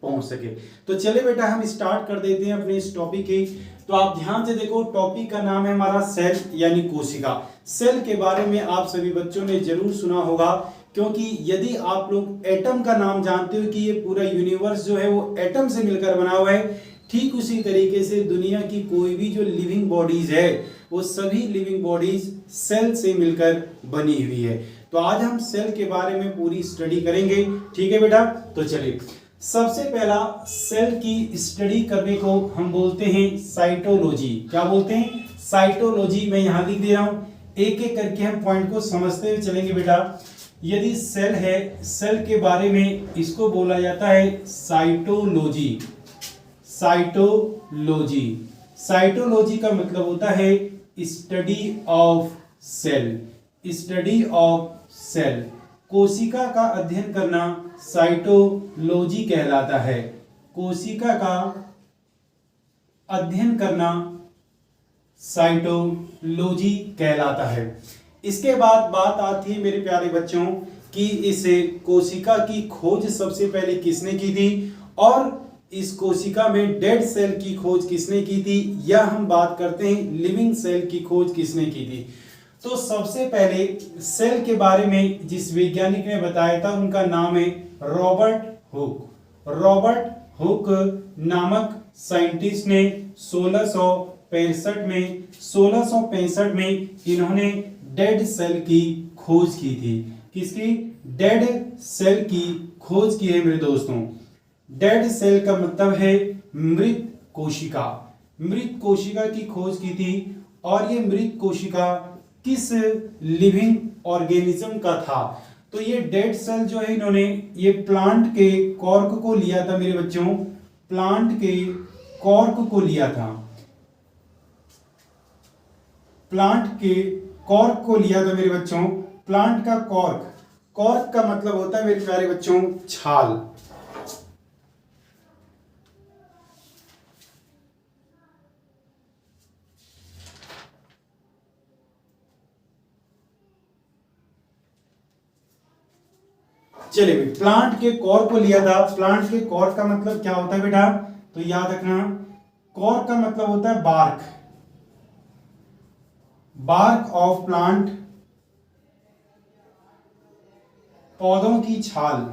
पहुंच सके। तो चले बेटा हम स्टार्ट कर देते हैं अपने इस टॉपिक की। तो आप ध्यान से देखो, टॉपिक का नाम है हमारा सेल यानी कोशिका। सेल के बारे में आप सभी बच्चों ने जरूर सुना होगा, क्योंकि यदि आप लोग एटम का नाम जानते हो कि ये पूरा यूनिवर्स जो है वो एटम से मिलकर बना हुआ है, ठीक उसी तरीके से दुनिया की कोई भी जो लिविंग बॉडीज है वो सभी लिविंग बॉडीज सेल से मिलकर बनी हुई है। तो आज हम सेल के बारे में पूरी स्टडी करेंगे, ठीक है बेटा। तो चलिए, सबसे पहला सेल की स्टडी करने को हम बोलते हैं साइटोलॉजी। क्या बोलते हैं? साइटोलॉजी। मैं यहां लिख दे रहा हूं, एक एक करके हम पॉइंट को समझते हुए चलेंगे बेटा। यदि सेल है, सेल के बारे में इसको बोला जाता है साइटोलॉजी। साइटोलॉजी, साइटोलॉजी का मतलब होता है study of cell. Study of cell, कोशिका का अध्ययन करना साइटोलॉजी कहलाता है। कोशिका का अध्ययन करना साइटोलॉजी कहलाता है। इसके बाद बात आती है मेरे प्यारे बच्चों कि इस कोशिका की खोज सबसे पहले किसने की थी, और इस कोशिका में डेड सेल की खोज किसने की थी, या हम बात करते हैं लिविंग सेल की खोज किसने की थी। तो सबसे पहले सेल के बारे में जिस वैज्ञानिक ने बताया था उनका नाम है रॉबर्ट हुक। रॉबर्ट हुक नामक साइंटिस्ट ने 1665 में इन्होंने डेड सेल की खोज की थी। किसकी? डेड सेल की खोज की है मेरे दोस्तों। डेड सेल का मतलब है मृत कोशिका। मृत कोशिका की खोज की थी, और ये मृत कोशिका किस लिविंग ऑर्गेनिज्म का था। तो ये डेड सेल जो है इन्होंने ये प्लांट के कॉर्क को लिया था मेरे बच्चों। प्लांट के कॉर्क को लिया था। प्लांट के कॉर्क को लिया था मेरे बच्चों। प्लांट का कॉर्क, कॉर्क का मतलब होता है मेरे प्यारे बच्चों छाल। चलिए, प्लांट के कॉर्क को लिया था। प्लांट के कॉर्क का मतलब क्या होता है बेटा? तो याद रखना, कॉर्क का मतलब होता है बार्क। बार्क ऑफ प्लांट, पौधों की छाल।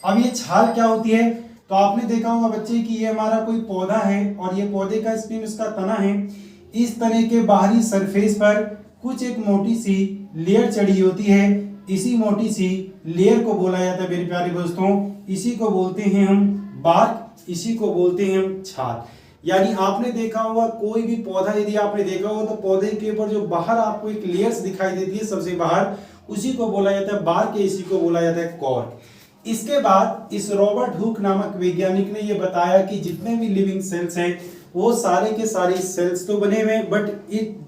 अब ये छाल क्या होती है? तो आपने देखा होगा बच्चे कि ये हमारा कोई पौधा है, और ये पौधे का स्टेम, इसका तना है। इस तरह के बाहरी सरफेस पर कुछ एक मोटी सी लेयर चढ़ी होती है। इसी मोटी सी लेयर को बोला जाता है मेरे प्यारे दोस्तों, इसी को बोलते हैं हम बार्क, इसी को बोलते हैं हम छाल। यानी आपने देखा होगा कोई भी पौधा यदि आपने देखा होगा तो पौधे के ऊपर जो बाहर आपको एक लेयर्स दिखाई देती है सबसे बाहर, उसी को बोला जाता है बार्क, इसी को बोला जाता है कॉर्क। इसके बाद इस रॉबर्ट हुक नामक वैज्ञानिक ने यह बताया कि जितने भी लिविंग सेल्स हैं वो सारे के सारे सेल्स तो बने हुए, but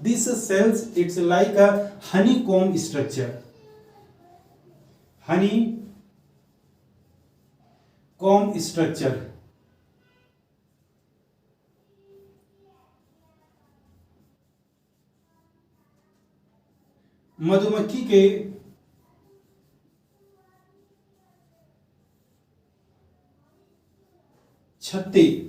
this cells it's like a honeycomb structure. Honeycomb structure. मधुमक्खी के छत्ते।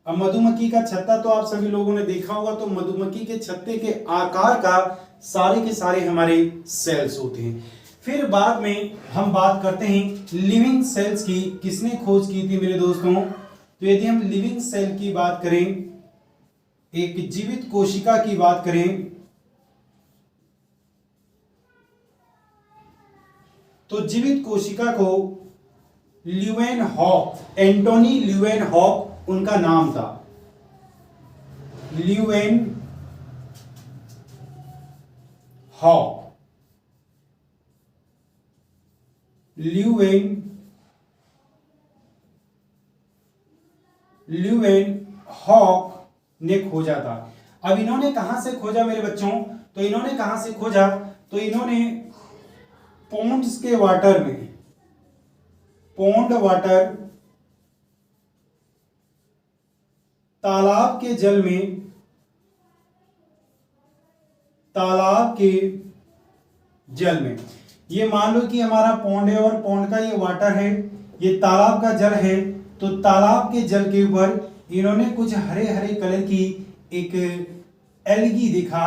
अब मधुमक्खी का छत्ता तो आप सभी लोगों ने देखा होगा, तो मधुमक्खी के छत्ते के आकार का सारे के सारे हमारे सेल्स होते हैं। फिर बाद में हम बात करते हैं लिविंग सेल्स की, किसने खोज की थी मेरे दोस्तों? तो यदि हम लिविंग सेल की बात करें, एक जीवित कोशिका की बात करें, तो जीवित कोशिका को ल्यूवेनहॉक, एंटोनी ल्यूवेनहॉक उनका नाम था। ल्यूवेनहॉक, ल्यूवेनहॉक ने खोजा था। अब इन्होंने कहां से खोजा मेरे बच्चों? तो इन्होंने कहां से खोजा? तो इन्होंने पॉन्ड्स के वाटर में, पॉन्ड वाटर, तालाब के जल में, तालाब के जल में। ये मान लो कि हमारा पौंड है और पौंड का ये वाटर है, ये तालाब का जल है। तो तालाब के जल के ऊपर इन्होंने कुछ हरे हरे कलर की एक एल्गी दिखा।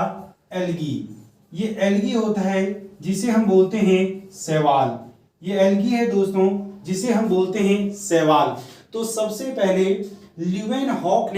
एल्गी, ये एल्गी होता है जिसे हम बोलते हैं शैवाल। ये एल्गी है दोस्तों जिसे हम बोलते हैं शैवाल। तो सबसे पहले ल्यूवेनहॉक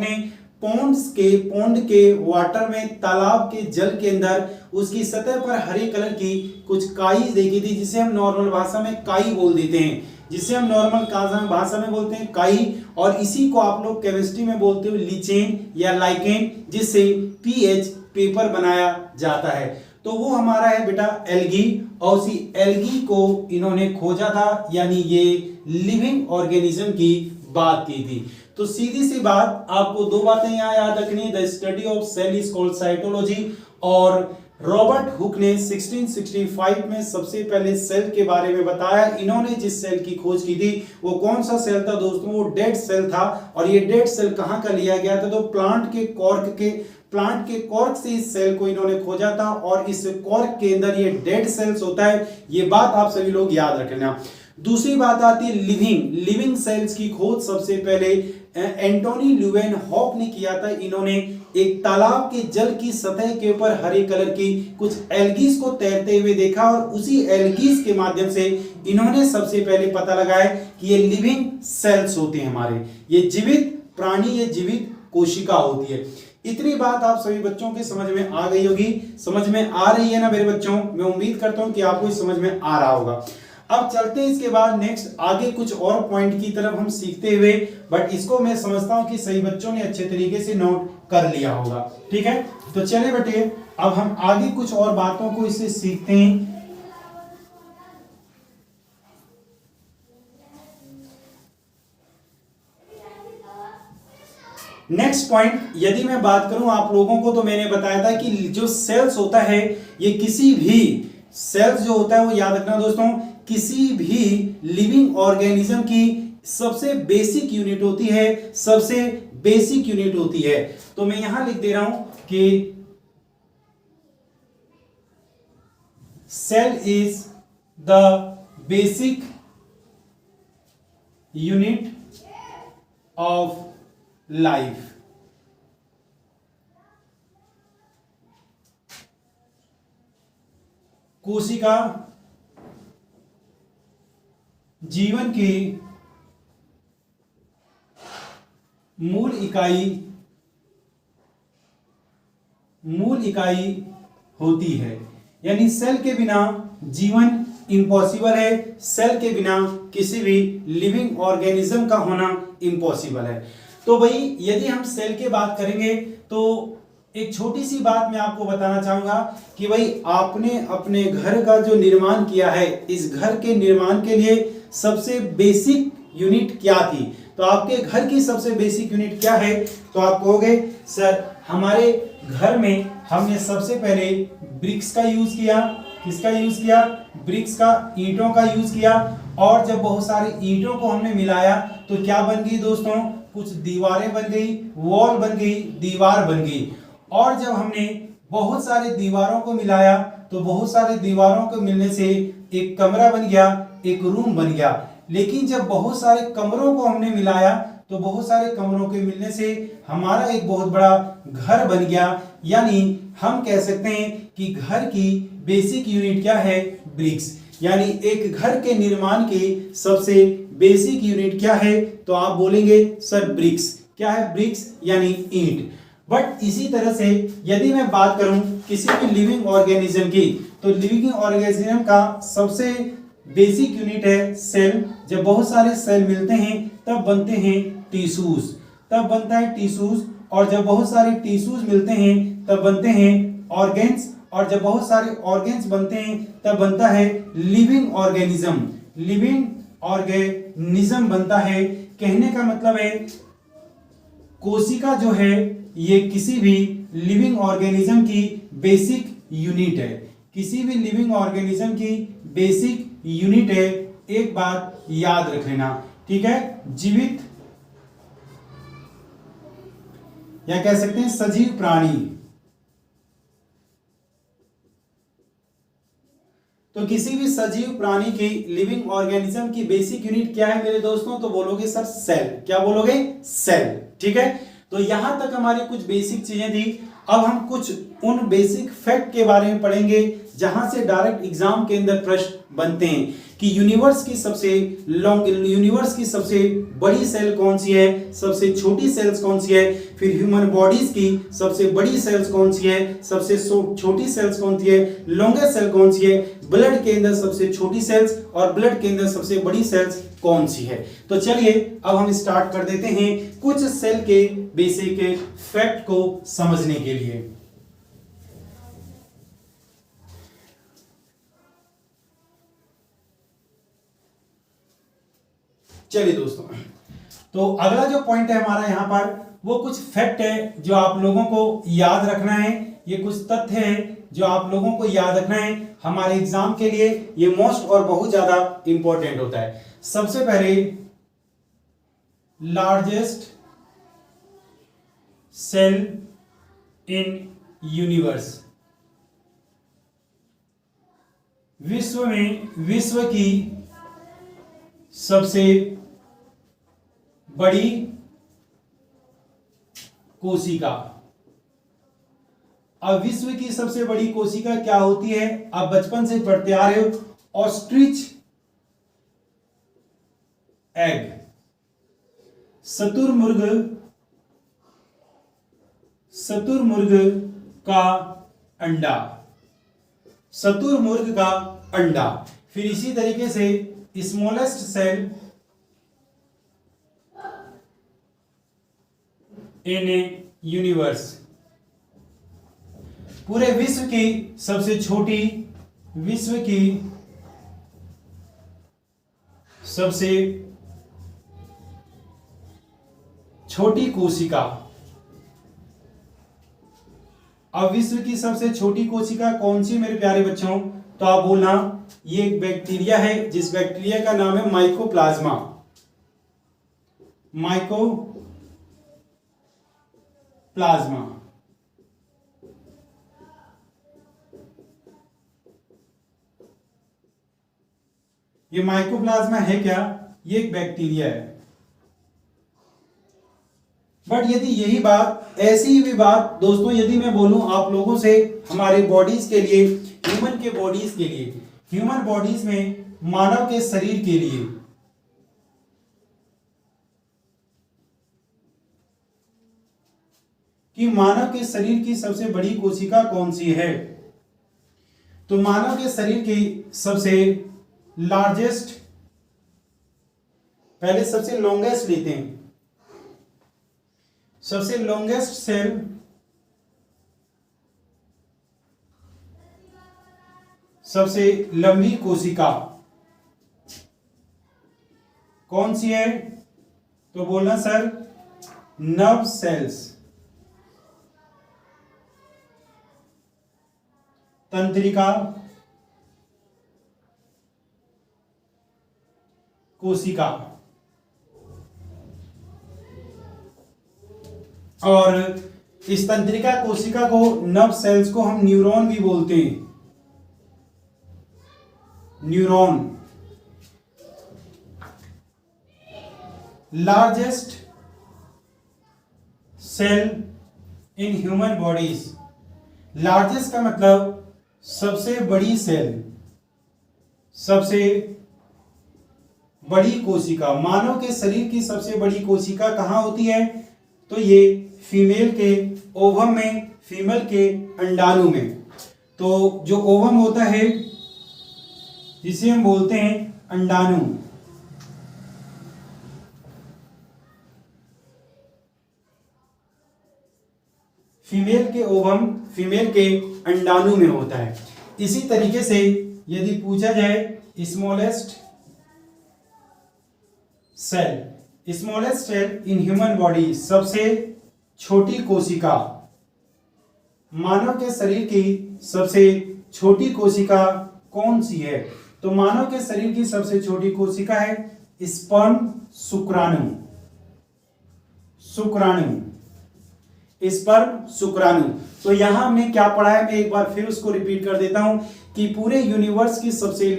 ने पौंड के वाटर में, तालाब के जल के अंदर उसकी सतह पर हरे कलर की कुछ काई देखी थी, जिसे हम नॉर्मल भाषा में काई बोल देते हैं, जिसे हम नॉर्मल भाषा में बोलते हैं काई। और इसी को आप लोग केमिस्ट्री में बोलते हो लीचेन या लाइकेन, जिससे पीएच पेपर बनाया जाता है। तो वो हमारा है बेटा एल्गी, और उसी एल्गी को इन्होंने खोजा था, यानी ये लिविंग ऑर्गेनिज्म की बात की थी। तो सीधी सी बात, आपको दो बातें यहाँ याद रखनी है। The study of cell is called cytology, और रॉबर्ट हुक ने 1665 में सबसे पहले सेल के बारे में बताया। इन्होंने जिस सेल की खोज की थी वो कौन सा सेल था दोस्तों? वो डेड सेल था। और ये डेड सेल कहाँ का लिया गया था? तो प्लांट के कॉर्क से इस सेल को इन्होंने खोजा था, और इस कॉर्क के अंदर ये डेड सेल्स होता है। ये बात आप सभी लोग याद रखना। दूसरी बात आती है लिविंग सेल्स की खोज सबसे पहले एंटोनी ल्यूवेनहॉक ने किया था। इन्होंने एक तालाब के जल की सतह के ऊपर हरे कलर की कुछ एल्गीज को तैरते हुए देखा, और उसी एल्गीज के माध्यम से इन्होंने सबसे पहले पता लगाया कि ये लिविंग सेल्स होते हैं हमारे, ये जीवित प्राणी, ये जीवित कोशिका होती है। इतनी बात आप सभी बच्चों के समझ में आ गई होगी। समझ में आ रही है ना मेरे बच्चों? मैं उम्मीद करता हूं कि आपको समझ में आ रहा होगा। अब चलते हैं इसके बाद नेक्स्ट आगे कुछ और पॉइंट की तरफ हम सीखते हुए, बट इसको मैं समझता हूं कि सही बच्चों ने अच्छे तरीके से नोट कर लिया होगा। ठीक है, तो चले बेटे अब हम आगे कुछ और बातों को इससे सीखते हैं। नेक्स्ट पॉइंट यदि मैं बात करूं आप लोगों को, तो मैंने बताया था कि जो सेल्स होता है, ये किसी भी सेल्स जो होता है वो याद रखना दोस्तों, किसी भी लिविंग ऑर्गेनिज्म की सबसे बेसिक यूनिट होती है, सबसे बेसिक यूनिट होती है। तो मैं यहां लिख दे रहा हूं कि cell is the basic unit of life. कोशिका जीवन की मूल इकाई होती है, यानी सेल के बिना जीवन इम्पॉसिबल है, सेल के बिना किसी भी लिविंग ऑर्गेनिज्म का होना इम्पॉसिबल है। तो भाई यदि हम सेल की बात करेंगे तो एक छोटी सी बात मैं आपको बताना चाहूंगा कि भाई आपने अपने घर का जो निर्माण किया है, इस घर के निर्माण के लिए सबसे बेसिक यूनिट क्या थी? तो आपके घर की सबसे बेसिक यूनिट क्या है? तो आप कहोगे सर हमारे घर में हमने सबसे पहले ब्रिक्स का यूज किया। किसका यूज किया? ब्रिक्स का, ईंटों का यूज किया। और जब बहुत सारी ईंटों को हमने मिलाया तो क्या बन गई दोस्तों? कुछ दीवारें बन गई, वॉल बन गई, दीवार बन गई। और जब हमने बहुत सारे दीवारों को मिलाया तो बहुत सारे दीवारों को मिलने से एक कमरा बन गया, एक रूम बन गया। लेकिन जब बहुत सारे कमरों को हमने मिलाया तो बहुत सारे कमरों के मिलने से हमारा एक बहुत बड़ा घर बन गया। यानी हम कह सकते हैं कि घर की बेसिक यूनिट क्या है? ब्रिक्स। यानी एक घर के निर्माण की सबसे बेसिक यूनिट क्या है? तो आप बोलेंगे सर ब्रिक्स। क्या है ब्रिक्स? यानी ईंट। बट इसी तरह से यदि मैं बात करूं किसी भी लिविंग ऑर्गेनिज्म की, तो लिविंग ऑर्गेनिज्म का सबसे बेसिक यूनिट है सेल। जब बहुत सारे सेल मिलते हैं तब बनते हैं टिश्यूज, तब बनता है टिश्यूज। और जब बहुत सारे टिश्यूज मिलते हैं तब बनते हैं ऑर्गेन्स। और जब बहुत सारे ऑर्गेन्स बनते हैं तब बनता है लिविंग ऑर्गेनिज्म। लिविंग ऑर्गेनिज्म बनता है। कहने का मतलब है कोशिका जो है ये किसी भी लिविंग ऑर्गेनिज्म की बेसिक यूनिट है। किसी भी लिविंग ऑर्गेनिज्म की बेसिक यूनिट है। एक बात याद रख लेना, ठीक है? जीवित या कह सकते हैं सजीव प्राणी। तो किसी भी सजीव प्राणी की, लिविंग ऑर्गेनिज्म की बेसिक यूनिट क्या है मेरे दोस्तों? तो बोलोगे सर सेल। क्या बोलोगे? सेल। ठीक है, तो यहां तक हमारी कुछ बेसिक चीजें थी। अब हम कुछ उन बेसिक फैक्ट के बारे में पढ़ेंगे जहां से डायरेक्ट एग्जाम के अंदर प्रश्न बनते हैं कि यूनिवर्स की सबसे बड़ी सेल कौन सी है, सबसे छोटी सेल्स कौन सी है, फिर ह्यूमन बॉडीज की सबसे बड़ी सेल्स कौन सी है, सबसे छोटी सेल्स कौन सी है, लॉन्गेस्ट सेल कौन सी है, ब्लड के अंदर सबसे छोटी सेल्स और ब्लड के अंदर सबसे बड़ी सेल्स कौन सी है। तो चलिए अब हम स्टार्ट कर देते हैं कुछ सेल के बेसिक फैक्ट को समझने के लिए। चलिए दोस्तों, तो अगला जो पॉइंट है हमारा यहां पर, वो कुछ फैक्ट है जो आप लोगों को याद रखना है। ये कुछ तथ्य है जो आप लोगों को याद रखना है हमारे एग्जाम के लिए। ये मोस्ट और बहुत ज्यादा इंपॉर्टेंट होता है। सबसे पहले, लार्जेस्ट सेल इन यूनिवर्स, विश्व की सबसे बड़ी कोशिका। अब विश्व की सबसे बड़ी कोशिका क्या होती है? आप बचपन से पढ़ते आ रहे हो, ऑस्ट्रिच एग, शुतुरमुर्ग का अंडा, शुतुरमुर्ग का अंडा। फिर इसी तरीके से स्मॉलेस्ट सेल इन यूनिवर्स, पूरे विश्व की सबसे छोटी कोशिका। अब विश्व की सबसे छोटी कोशिका कौन सी मेरे प्यारे बच्चों? तो आप बोलना, ये एक बैक्टीरिया है जिस बैक्टीरिया का नाम है माइकोप्लाज्मा। ये माइकोप्लाज्मा है क्या? ये एक बैक्टीरिया है। बट यदि यही बात, ऐसी भी बात दोस्तों यदि मैं बोलूं आप लोगों से हमारे बॉडीज के लिए, ह्यूमन बॉडीज में, मानव के शरीर के लिए, कि मानव के शरीर की सबसे बड़ी कोशिका कौन सी है? तो मानव के शरीर की सबसे लार्जेस्ट, पहले सबसे लॉन्गेस्ट लेते हैं। सबसे लॉन्गेस्ट सेल सबसे लंबी कोशिका कौन सी है? तो बोलना सर नर्व सेल्स, तंत्रिका कोशिका। और इस तंत्रिका कोशिका को, नर्व सेल्स को हम न्यूरॉन भी बोलते हैं। Neuron. Largest cell in human bodies, largest का मतलब सबसे बड़ी सेल, सबसे बड़ी कोशिका। मानव के शरीर की सबसे बड़ी कोशिका कहां होती है? तो ये फीमेल के ओवम में, फीमेल के अंडाणु में। तो जो ओवम होता है जिसे हम बोलते हैं अंडाणु, फीमेल के ओवम, फीमेल के अंडाणु में होता है। इसी तरीके से यदि पूछा जाए smallest cell in human body, सबसे छोटी कोशिका, मानव के शरीर की सबसे छोटी कोशिका कौन सी है? तो मानव के शरीर की सबसे छोटी कोशिका है स्पर्म शुक्राणु। स्पर्म शुक्राणु। तो यहां हमने क्या पढ़ा है, मैं एक बार फिर उसको रिपीट कर देता हूं कि पूरे यूनिवर्स की सबसे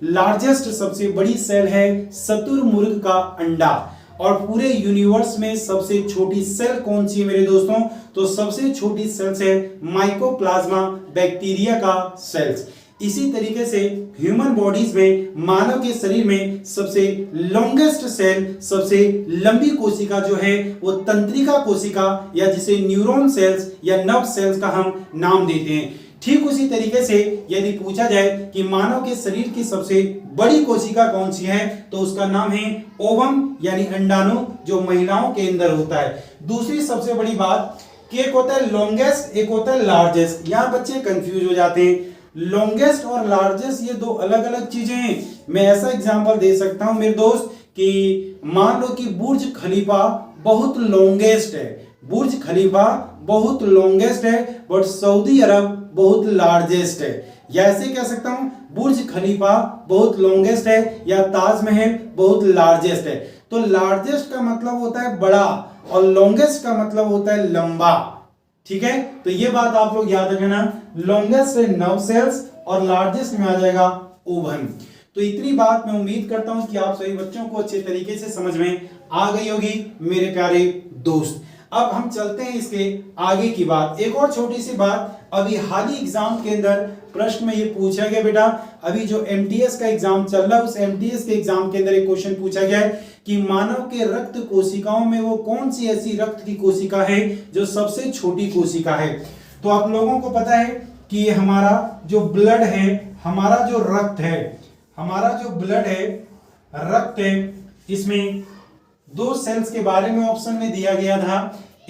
लार्जेस्ट, सबसे बड़ी सेल है शुतुरमुर्ग का अंडा। और पूरे यूनिवर्स में सबसे छोटी सेल कौन सी है मेरे दोस्तों, तो सबसे छोटी सेल्स है माइकोप्लाज्मा बैक्टीरिया का सेल्स। इसी तरीके से ह्यूमन बॉडीज में, मानव के शरीर में सबसे लॉन्गेस्ट सेल, सबसे लंबी कोशिका जो है वो तंत्रिका कोशिका, या जिसे न्यूरॉन सेल्स या नर्व सेल्स का हम नाम देते हैं। ठीक उसी तरीके से यदि पूछा जाए कि मानव के शरीर की सबसे बड़ी कोशिका कौन सी है, तो उसका नाम है ओवम यानी अंडाणु, जो महिलाओं के अंदर होता है। दूसरी सबसे बड़ी बात कि एक होता है लॉन्गेस्ट, एक होता है लार्जेस्ट। यहां बच्चे कंफ्यूज हो जाते हैं। लॉन्गेस्ट और लार्जेस्ट ये दो अलग अलग चीजें हैं। मैं ऐसा एग्जांपल दे सकता हूं मेरे दोस्त कि मान लो कि बुर्ज खलीफा बहुत लॉन्गेस्ट है, बुर्ज खलीफा बहुत लॉन्गेस्ट है, बट सऊदी अरब बहुत लार्जेस्ट है। या ऐसे कह सकता हूं बुर्ज खलीफा बहुत लॉन्गेस्ट है या ताजमहल बहुत लार्जेस्ट है। तो लार्जेस्ट का मतलब होता है बड़ा और लॉन्गेस्ट का मतलब होता है लंबा। ठीक है, तो ये बात आप लोग याद रखना। लॉन्गेस्ट है नर्व सेल्स और लार्जेस्ट में आ जाएगा ओवम। तो इतनी बात मैं उम्मीद करता हूं कि आप सभी बच्चों को अच्छे तरीके से समझ में आ गई होगी मेरे प्यारे दोस्त। अब हम चलते हैं इसके आगे की बात। एक और छोटी सी बात, अभी हाल ही एग्जाम के अंदर प्रश्न में ये पूछा गया बेटा, अभी जो एमटीएस का एग्जाम चल रहा है उस एमटीएस के एग्जाम के अंदर एक क्वेश्चन पूछा गया है कि मानव के रक्त कोशिकाओं में वो कौन सी ऐसी रक्त की कोशिका है जो सबसे छोटी कोशिका है। तो आप लोगों को पता है कि हमारा जो ब्लड है, हमारा जो रक्त है, हमारा जो ब्लड है, रक्त है, इसमें दो सेल्स के बारे में ऑप्शन में दिया गया था।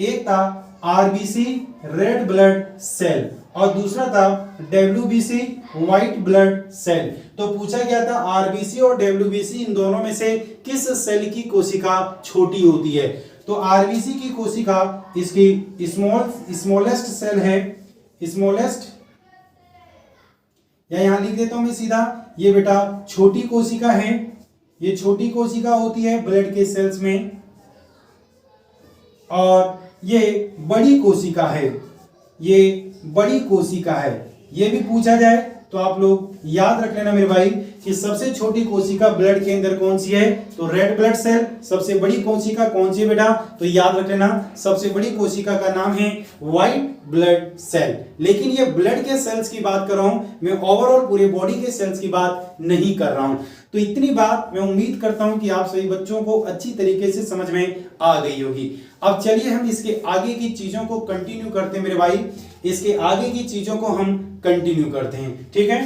एक था आरबीसी रेड ब्लड सेल और दूसरा था डब्ल्यूबीसी व्हाइट ब्लड सेल। तो पूछा गया था आरबीसी और डब्ल्यूबीसी इन दोनों में से किस सेल की कोशिका छोटी होती है। तो आरबीसी की कोशिका इसकी स्मॉलेस्ट सेल है, स्मॉलेस्ट, या यहां लिख देता हूं मैं सीधा, ये बेटा छोटी कोशिका है, ये छोटी कोशिका होती है ब्लड के सेल्स में। और ये बड़ी कोशिका है, ये बड़ी कोशिका है। ये भी पूछा जाए तो आप लोग याद रख लेना मेरे भाई कि सबसे छोटी कोशिका ब्लड के अंदर कौन सी है, तो रेड ब्लड सेल। सबसे बड़ी कोशिका कौन सी है बेटा, तो याद रख लेना सबसे बड़ी कोशिका का नाम है व्हाइट ब्लड सेल। लेकिन ये ब्लड के सेल्स की बात कर रहा हूं, मैं ओवरऑल पूरे बॉडी के सेल्स की बात नहीं कर रहा हूं। तो इतनी बात मैं उम्मीद करता हूं कि आप सभी बच्चों को अच्छी तरीके से समझ में आ गई होगी। अब चलिए हम इसके आगे की चीजों को कंटिन्यू करते हैं मेरे भाई, इसके आगे की चीजों को हम कंटिन्यू करते हैं। ठीक है,